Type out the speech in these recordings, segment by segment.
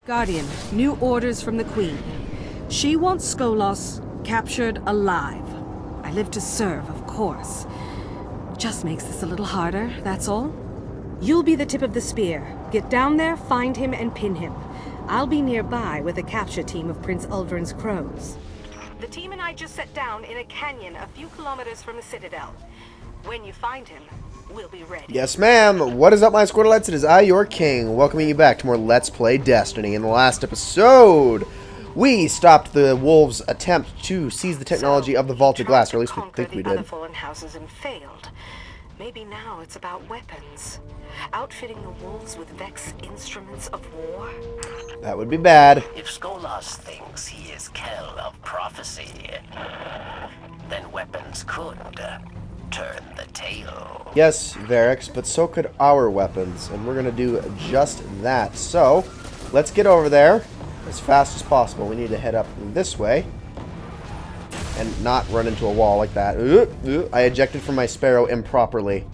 Guardian, new orders from the Queen. She wants Skolas captured alive. I live to serve, of course. Just makes this a little harder, that's all. You'll be the tip of the spear. Get down there, find him, and pin him. I'll be nearby with a capture team of Prince Uldren's crows. The team and I just set down in a canyon a few kilometers from the Citadel. When you find him, we'll be ready. Yes, ma'am. What is up, my Squirtlettes? It is I, your king, welcoming you back to more Let's Play Destiny. In the last episode, we stopped the wolves' attempt to seize the technology of the Vaulted Glass, or at least we think we did. Other fallen houses and failed. Maybe now it's about weapons. Outfitting the wolves with Vex instruments of war. That would be bad. If Skolas thinks he is Kell of prophecy, then weapons could turn the tail. Yes, Varix, but so could our weapons, and we're going to do just that. So, let's get over there as fast as possible. We need to head up this way and not run into a wall like that. I ejected from my Sparrow improperly.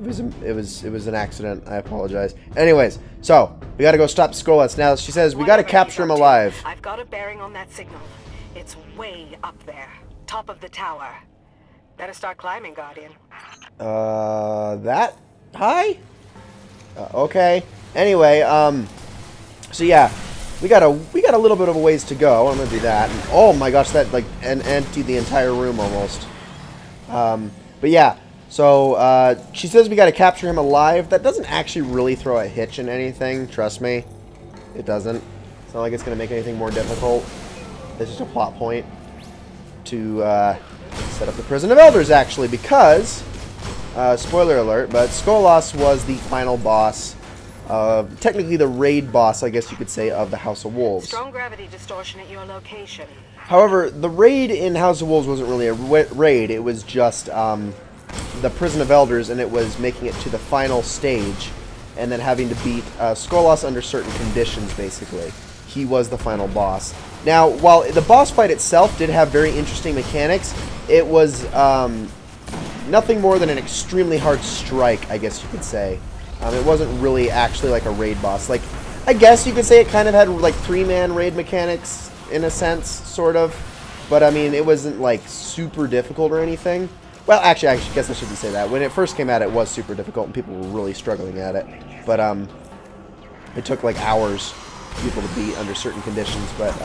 It was an accident. I apologize. Anyways, so we got to go stop Skolas now. She says we got to capture him alive. I've got a bearing on that signal. It's way up there, top of the tower. Better start climbing, Guardian. That high? Okay. Anyway, so yeah, we got a little bit of a ways to go. I'm gonna do that. And, oh my gosh, that like emptied the entire room almost. But yeah. So, she says we gotta capture him alive. That doesn't actually really throw a hitch in anything, trust me. It doesn't. It's not like it's gonna make anything more difficult. It's just a plot point to, set up the Prison of Elders, actually, because, spoiler alert, but Skolas was the final boss, technically the raid boss, I guess you could say, of the House of Wolves. Strong gravity distortion at your location. However, the raid in House of Wolves wasn't really a raid, it was just, the Prison of Elders, and it was making it to the final stage and then having to beat Skolas under certain conditions, basically. He was the final boss. Now, while the boss fight itself did have very interesting mechanics, it was nothing more than an extremely hard strike, I guess you could say. It wasn't really actually like a raid boss. Like, I guess you could say it kind of had like three-man raid mechanics in a sense, sort of. But I mean, it wasn't like super difficult or anything. Well, actually, I guess I shouldn't say that. When it first came out, it was super difficult, and people were really struggling at it. But, it took, like, hours for people to beat under certain conditions. But,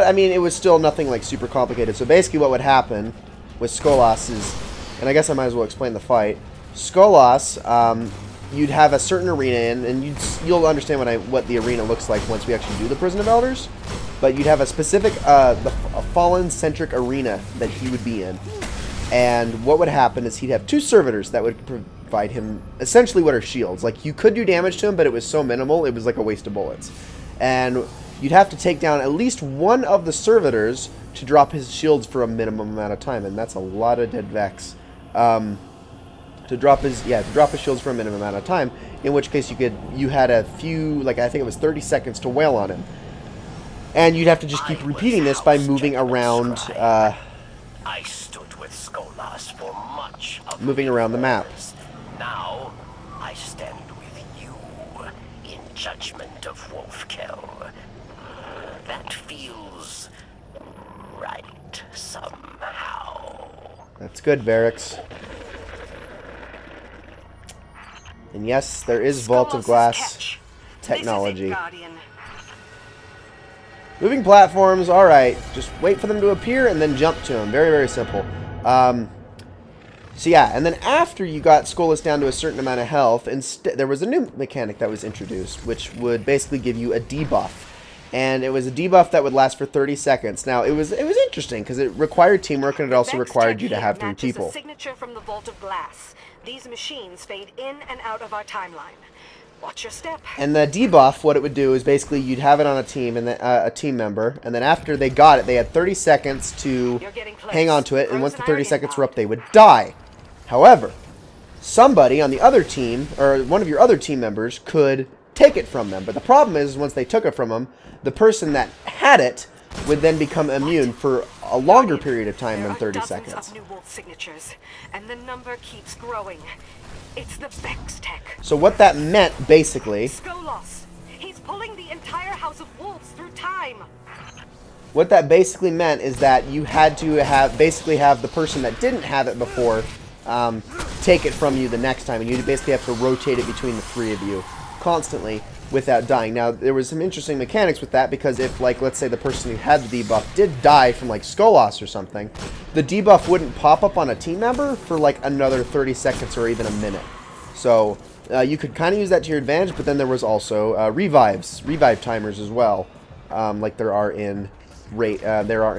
I mean, it was still nothing, like, super complicated. So, basically, what would happen with Skolas is, and I guess I might as well explain the fight. Skolas, you'd have a certain arena in, and you'll understand what the arena looks like once we actually do the Prison of Elders. But you'd have a specific, a fallen-centric arena that he would be in. And what would happen is he'd have two servitors that would provide him essentially what are shields. Like, you could do damage to him, but it was so minimal, it was like a waste of bullets. And you'd have to take down at least one of the servitors to drop his shields for a minimum amount of time. And that's a lot of dead Vex. To drop his shields for a minimum amount of time. In which case you had a few, like I think it was 30 seconds to wail on him. And you'd have to just keep repeating this by moving around, I stood with Skolas for much of moving around the map. Now, I stand with you in judgment of Wolfkill. That feels right somehow. That's good, Varix. And yes, there is Vault of Glass technology. Moving platforms, alright. Just wait for them to appear and then jump to them. Very, very simple. So yeah, and then after you got Skolas down to a certain amount of health, there was a new mechanic that was introduced, which would basically give you a debuff. And it was a debuff that would last for 30 seconds. Now, it was interesting, because it required teamwork, and it also required you to have 3 people. A signature from the Vault of Glass. These machines fade in and out of our timeline. Watch your step. And the debuff, what it would do is basically you'd have it on a team and a team member, and then after they got it, they had 30 seconds to hang on to it, and once the 30 seconds were up, they would die. However, somebody on the other team, or one of your other team members, could take it from them. But the problem is, once they took it from them, the person that had it would then become immune for a longer period of time There than are 30 dozens seconds. of new wolf signatures, and the number keeps growing. It's the Vex tech. So what that meant, basically, Skolas. He's pulling the entire House of Wolves through time. what that basically meant is that you had to basically have the person that didn't have it before take it from you the next time, and you basically have to rotate it between the three of you constantly without dying. Now, there was some interesting mechanics with that, because if, like, let's say the person who had the debuff did die from, like, Skolas or something, the debuff wouldn't pop up on a team member for, like, another 30 seconds or even a minute. So, you could kind of use that to your advantage, but then there was also revive timers as well, like there are in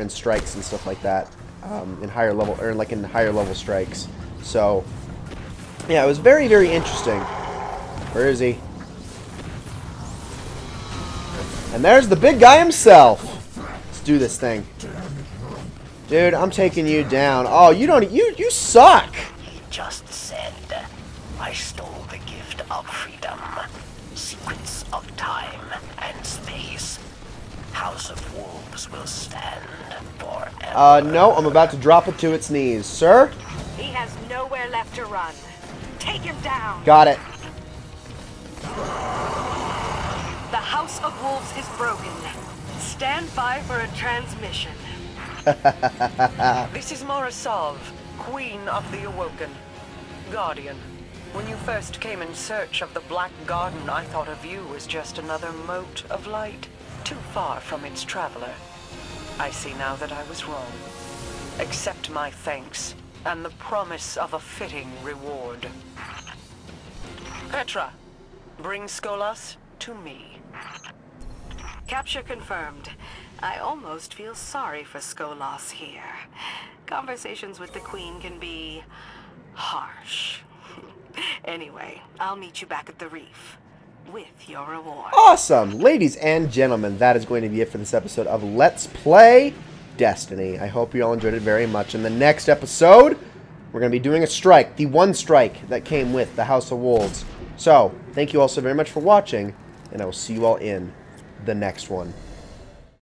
strikes and stuff like that, in higher level, or like in higher level strikes. So, yeah, it was very, very interesting. Where is he? And there's the big guy himself. Let's do this thing. Dude, I'm taking you down. Oh, you suck. He just said, I stole the gift of freedom, secrets of time and space. House of Wolves will stand forever. No, I'm about to drop it to its knees. Sir? He has nowhere left to run. Take him down. Got it. The House of Wolves is broken. Stand by for a transmission. This is Morasov, Queen of the Awoken. Guardian, when you first came in search of the Black Garden, I thought of you as just another mote of light, too far from its traveler. I see now that I was wrong. Accept my thanks, and the promise of a fitting reward. Petra, bring Skolas to me. Capture confirmed. I almost feel sorry for Skolas here. Conversations with the Queen can be harsh. Anyway, I'll meet you back at the reef with your reward. Awesome! Ladies and gentlemen, that is going to be it for this episode of Let's Play Destiny. I hope you all enjoyed it very much. In the next episode, we're going to be doing a strike, the one strike that came with the House of Wolves. So, thank you all so very much for watching, and I will see you all in the next one.